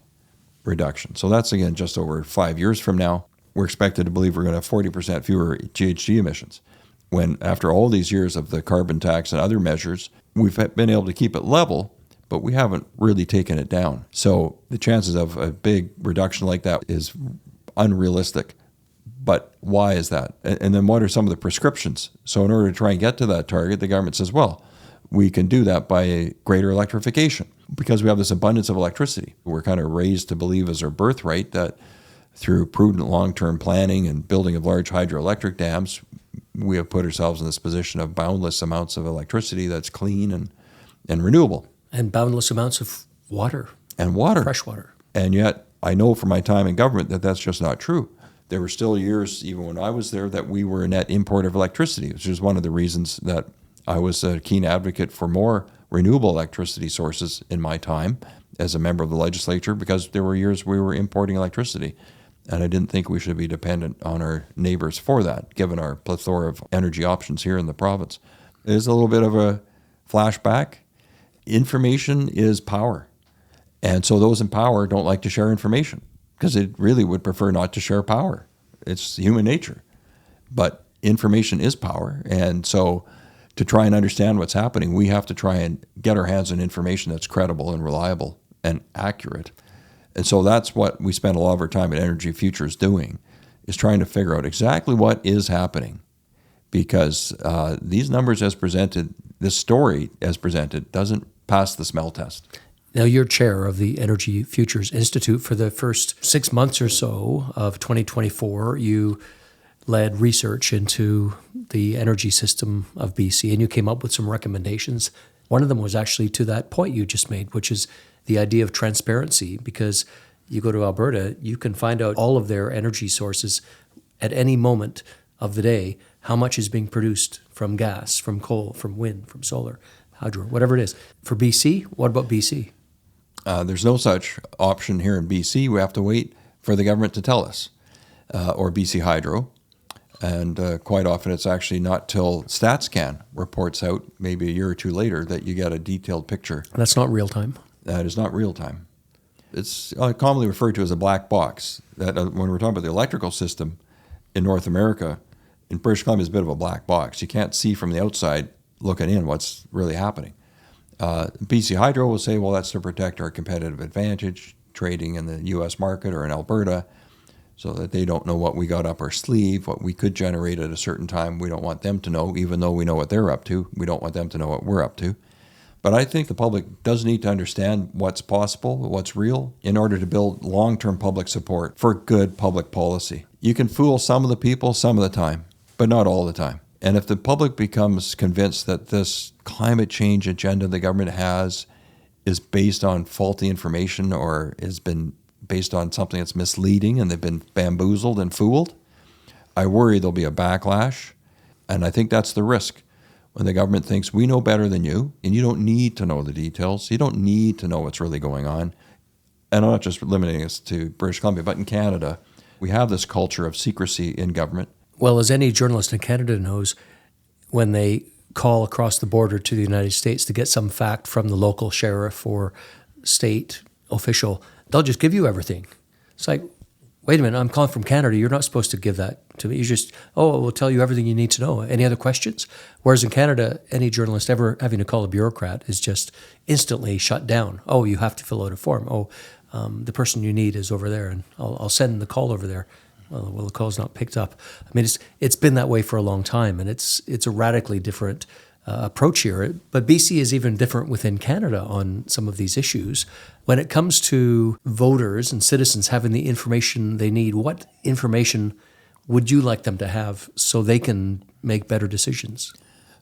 B: reduction. So that's, again, just over 5 years from now. We're expected to believe we're going to have 40% fewer GHG emissions. When after all these years of the carbon tax and other measures, we've been able to keep it level, but we haven't really taken it down. So the chances of a big reduction like that is unrealistic. But why is that? And then what are some of the prescriptions? So in order to try and get to that target, the government says, well, we can do that by greater electrification because we have this abundance of electricity. We're kind of raised to believe as our birthright that through prudent long-term planning and building of large hydroelectric dams, we have put ourselves in this position of boundless amounts of electricity that's clean and renewable.
A: And boundless amounts of water.
B: And water.
A: Fresh water.
B: And yet, I know from my time in government that that's just not true. There were still years, even when I was there, that we were a net importer of electricity, which is one of the reasons that I was a keen advocate for more renewable electricity sources in my time as a member of the legislature, because there were years we were importing electricity. And I didn't think we should be dependent on our neighbors for that, given our plethora of energy options here in the province. It is a little bit of a flashback. Information is power. And so those in power don't like to share information because they really would prefer not to share power. It's human nature. But information is power. And so to try and understand what's happening, we have to try and get our hands on information that's credible and reliable and accurate. And so that's what we spend a lot of our time at Energy Futures doing, is trying to figure out exactly what is happening. Because these numbers as presented, this story as presented, doesn't pass the smell test.
A: Now, you're chair of the Energy Futures Institute. For the first 6 months or so of 2024, you led research into the energy system of BC, and you came up with some recommendations. One of them was actually to that point you just made, which is the idea of transparency, because you go to Alberta, you can find out all of their energy sources at any moment of the day, how much is being produced from gas, from coal, from wind, from solar, hydro, whatever it is. For BC, what about BC?
B: There's no such option here in BC. We have to wait for the government to tell us, or BC Hydro. And quite often it's actually not till StatsCan reports out, maybe a year or two later, that you get a detailed picture.
A: That's not real time.
B: That is not real time. It's commonly referred to as a black box. That when we're talking about the electrical system in North America, in British Columbia is a bit of a black box. You can't see from the outside looking in what's really happening. BC Hydro will say, well, that's to protect our competitive advantage, trading in the U.S. market or in Alberta, so that they don't know what we got up our sleeve, what we could generate at a certain time. We don't want them to know, even though we know what they're up to. We don't want them to know what we're up to. But I think the public does need to understand what's possible, what's real, in order to build long-term public support for good public policy. You can fool some of the people some of the time, but not all the time. And if the public becomes convinced that this climate change agenda the government has is based on faulty information or has been based on something that's misleading and they've been bamboozled and fooled, I worry there'll be a backlash. And I think that's the risk. When the government thinks we know better than you, and you don't need to know the details, you don't need to know what's really going on. And I'm not just limiting us to British Columbia, but in Canada, we have this culture of secrecy in government.
A: Well, as any journalist in Canada knows, when they call across the border to the United States to get some fact from the local sheriff or state official, they'll just give you everything. It's like, wait a minute, I'm calling from Canada. You're not supposed to give that to me. You just, we'll tell you everything you need to know. Any other questions? Whereas in Canada, any journalist ever having to call a bureaucrat is just instantly shut down. Oh, you have to fill out a form. The person you need is over there, and I'll send the call over there. Well, the call's not picked up. I mean, it's been that way for a long time, and it's a radically different approach here. But BC is even different within Canada on some of these issues. When it comes to voters and citizens having the information they need, what information would you like them to have so they can make better decisions?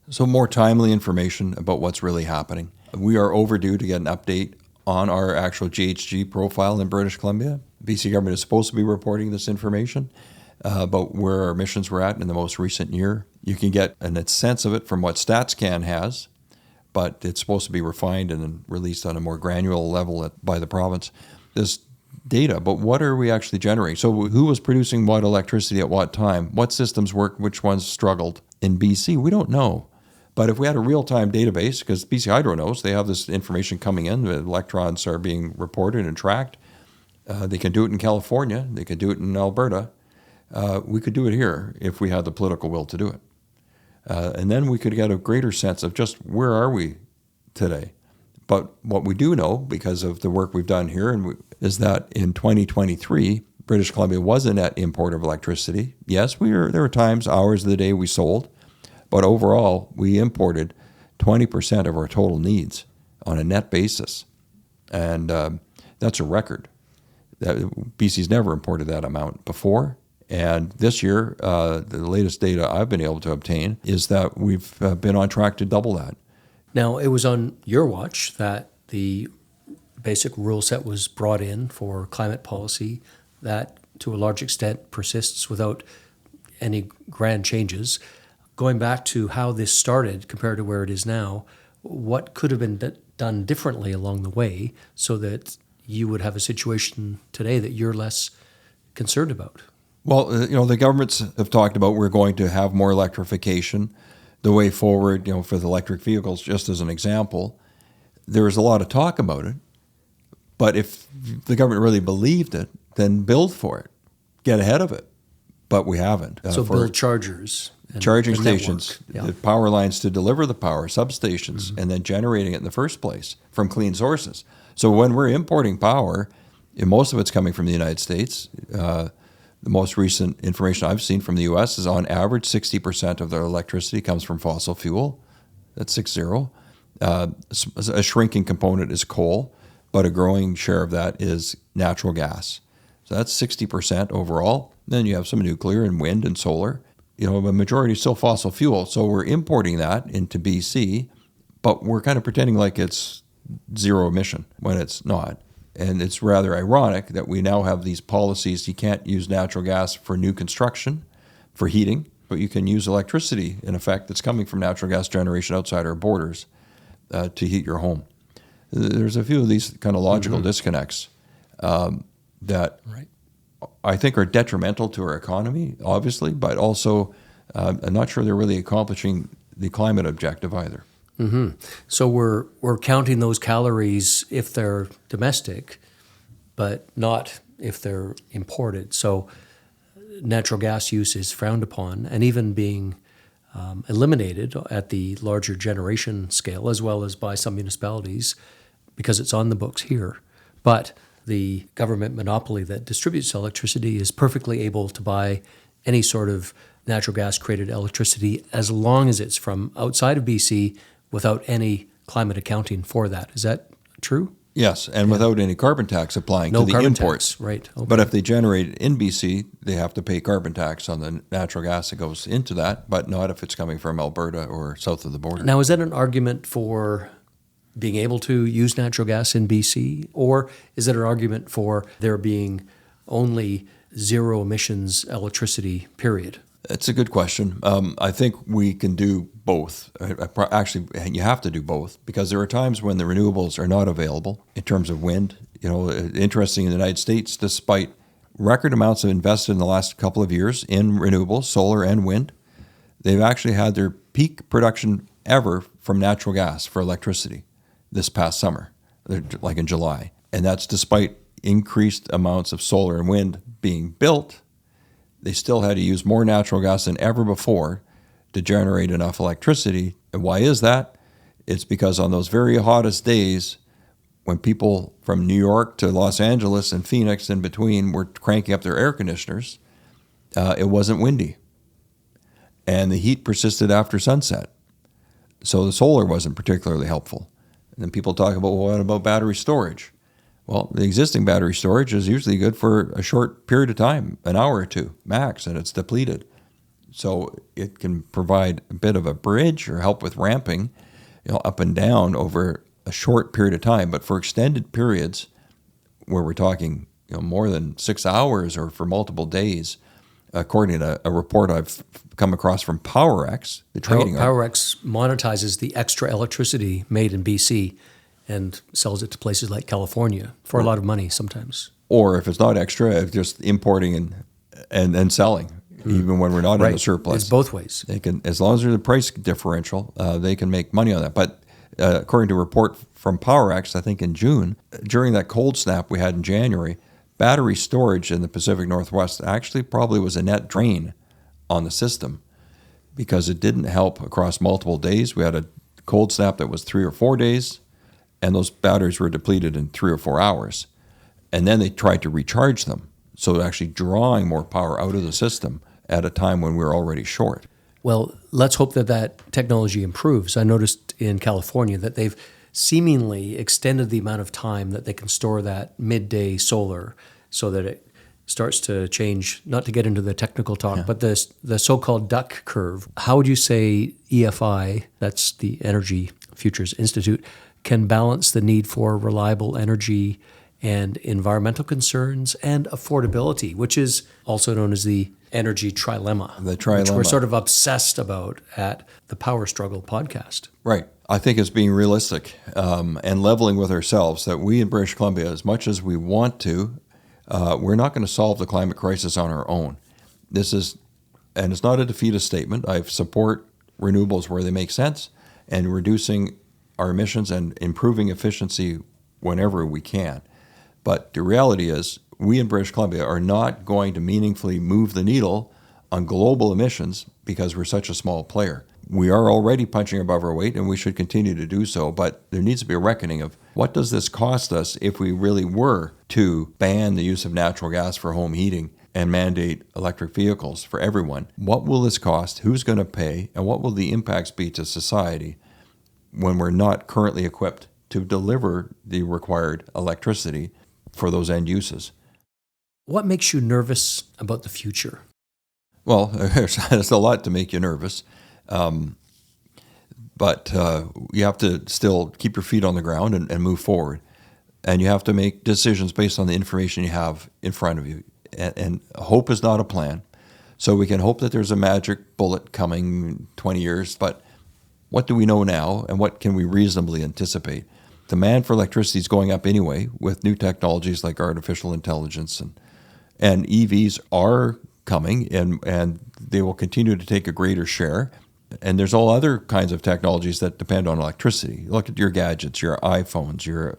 B: So more timely information about what's really happening. We are overdue to get an update on our actual GHG profile in British Columbia. The BC government is supposed to be reporting this information about where our emissions were at in the most recent year. You can get a sense of it from what StatsCan has, but it's supposed to be refined and then released on a more granular level by the province. This data, but what are we actually generating? So who was producing what electricity at what time? What systems worked? Which ones struggled? In BC, we don't know. But if we had a real-time database, because BC Hydro knows, they have this information coming in, the electrons are being reported and tracked. They can do it in California. They could do it in Alberta. We could do it here if we had the political will to do it. And then we could get a greater sense of just where are we today. But what we do know, because of the work we've done here, is that in 2023, British Columbia was a net importer of electricity. Yes, there were times, hours of the day we sold, but overall, we imported 20% of our total needs on a net basis. And that's a record. BC's never imported that amount before. And this year, the latest data I've been able to obtain is that we've been on track to double that.
A: Now, it was on your watch that the basic rule set was brought in for climate policy that, to a large extent, persists without any grand changes. Going back to how this started compared to where it is now, what could have been done differently along the way so that you would have a situation today that you're less concerned about?
B: Well, the governments have talked about we're going to have more electrification. The way forward, for the electric vehicles, just as an example, there was a lot of talk about it. But if the government really believed it, then build for it, get ahead of it. But we haven't.
A: So build chargers.
B: Charging stations,
A: network.
B: the power lines to deliver the power, substations, and then generating it in the first place from clean sources. So when we're importing power, most of it's coming from the United States. The most recent information I've seen from the U.S. is on average 60% of their electricity comes from fossil fuel. That's 60. A shrinking component is coal, but a growing share of that is natural gas. So that's 60% overall. Then you have some nuclear and wind and solar. A majority is still fossil fuel. So we're importing that into BC, but we're kind of pretending like it's zero emission when it's not. And it's rather ironic that we now have these policies. You can't use natural gas for new construction, for heating, but you can use electricity, in effect, that's coming from natural gas generation outside our borders to heat your home. There's a few of these kind of logical disconnects that I think are detrimental to our economy, obviously, but also I'm not sure they're really accomplishing the climate objective either.
A: Mm-hmm. So we're counting those calories if they're domestic, but not if they're imported. So natural gas use is frowned upon and even being eliminated at the larger generation scale, as well as by some municipalities, because it's on the books here. But the government monopoly that distributes electricity is perfectly able to buy any sort of natural gas-created electricity as long as it's from outside of BC without any climate accounting for that. Is that true?
B: Yes, and without any carbon tax applying to the imports.
A: Tax, right. Okay.
B: But if they generate it in BC, they have to pay carbon tax on the natural gas that goes into that, but not if it's coming from Alberta or south of the border.
A: Now, is that an argument for being able to use natural gas in BC, or is it an argument for there being only zero emissions electricity, period?
B: It's a good question. I think we can do both. Actually, you have to do both because there are times when the renewables are not available in terms of wind. Interesting in the United States, despite record amounts of invested in the last couple of years in renewables, solar and wind, they've actually had their peak production ever from natural gas for electricity this past summer, like in July. And that's despite increased amounts of solar and wind being built, they still had to use more natural gas than ever before to generate enough electricity. And why is that? It's because on those very hottest days, when people from New York to Los Angeles and Phoenix in between were cranking up their air conditioners, it wasn't windy. And the heat persisted after sunset. So the solar wasn't particularly helpful. And then people talk about, well, what about battery storage? Well, the existing battery storage is usually good for a short period of time, an hour or two max, and it's depleted. So it can provide a bit of a bridge or help with ramping, up and down over a short period of time. But for extended periods where we're talking more than 6 hours or for multiple days, according to a report I've come across from PowerX, the trading
A: PowerX monetizes the extra electricity made in BC and sells it to places like California for a lot of money sometimes.
B: Or if it's not extra, just importing and selling, even when we're not in a surplus.
A: It's both ways.
B: They can, as long as there's a price differential, they can make money on that. But according to a report from PowerX, I think in June, during that cold snap we had in January, battery storage in the Pacific Northwest actually probably was a net drain on the system because it didn't help across multiple days. We had a cold snap that was 3 or 4 days, and those batteries were depleted in 3 or 4 hours. And then they tried to recharge them, so actually drawing more power out of the system at a time when we were already short.
A: Well, let's hope that that technology improves. I noticed in California that they've seemingly extended the amount of time that they can store that midday solar so that it starts to change, not to get into the technical talk, but the so-called duck curve. How would you say EFI, that's the Energy Futures Institute, can balance the need for reliable energy and environmental concerns and affordability, which is also known as the energy trilemma, which we're sort of obsessed about at the Power Struggle podcast.
B: Right. I think it's being realistic and leveling with ourselves that we in British Columbia, as much as we want to, we're not going to solve the climate crisis on our own. And it's not a defeatist statement. I support renewables where they make sense and reducing our emissions and improving efficiency whenever we can. But the reality is, we in British Columbia are not going to meaningfully move the needle on global emissions because we're such a small player. We are already punching above our weight, and we should continue to do so, but there needs to be a reckoning of what does this cost us if we really were to ban the use of natural gas for home heating and mandate electric vehicles for everyone. What will this cost? Who's going to pay? And what will the impacts be to society when we're not currently equipped to deliver the required electricity for those end uses?
A: What makes you nervous about the future?
B: Well, there's a lot to make you nervous. But you have to still keep your feet on the ground and move forward. And you have to make decisions based on the information you have in front of you. And hope is not a plan. So we can hope that there's a magic bullet coming in 20 years, but what do we know now and what can we reasonably anticipate? Demand for electricity is going up anyway with new technologies like artificial intelligence and EVs are coming and they will continue to take a greater share. And there's all other kinds of technologies that depend on electricity. Look at your gadgets, your iPhones, your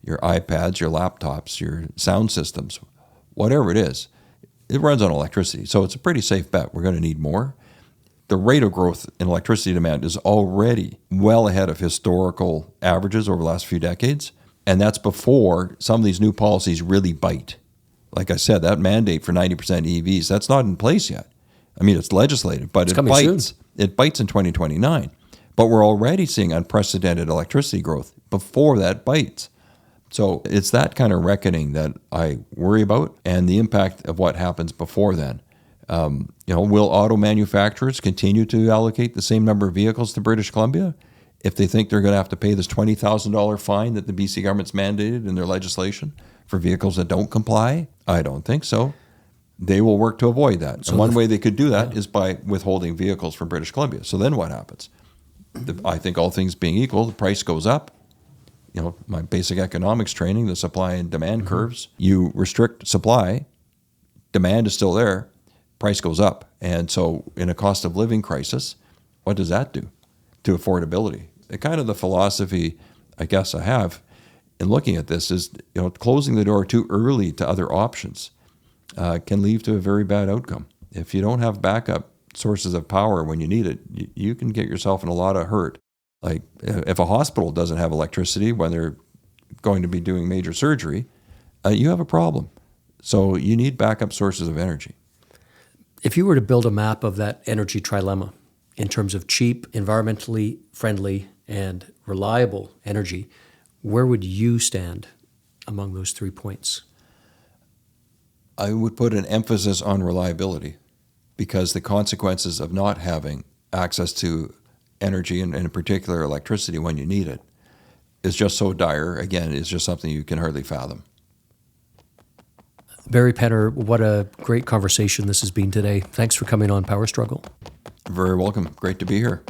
B: iPads, your laptops, your sound systems, whatever it is. It runs on electricity. So it's a pretty safe bet. We're going to need more. The rate of growth in electricity demand is already well ahead of historical averages over the last few decades. And that's before some of these new policies really bite. Like I said, that mandate for 90% EVs, that's not in place yet. I mean, it's legislative, but it bites.
A: Soon.
B: It bites in 2029. But we're already seeing unprecedented electricity growth before that bites. So it's that kind of reckoning that I worry about and the impact of what happens before then. Will auto manufacturers continue to allocate the same number of vehicles to British Columbia if they think they're going to have to pay this $20,000 fine that the BC government's mandated in their legislation for vehicles that don't comply? I don't think so. They will work to avoid that. So and one way they could do that is by withholding vehicles from British Columbia. So then what happens? I think all things being equal, the price goes up. My basic economics training, the supply and demand curves, you restrict supply, demand is still there, price goes up. And so in a cost of living crisis, what does that do to affordability? Kind of the philosophy I guess I have in looking at this is, closing the door too early to other options can lead to a very bad outcome. If you don't have backup sources of power when you need it, you can get yourself in a lot of hurt. Like if a hospital doesn't have electricity when they're going to be doing major surgery, you have a problem. So you need backup sources of energy.
A: If you were to build a map of that energy trilemma in terms of cheap, environmentally friendly, and reliable energy, where would you stand among those 3 points?
B: I would put an emphasis on reliability because the consequences of not having access to energy and in particular electricity when you need it is just so dire. Again, it's just something you can hardly fathom.
A: Barry Penner, what a great conversation this has been today. Thanks for coming on Power Struggle.
B: Very welcome. Great to be here.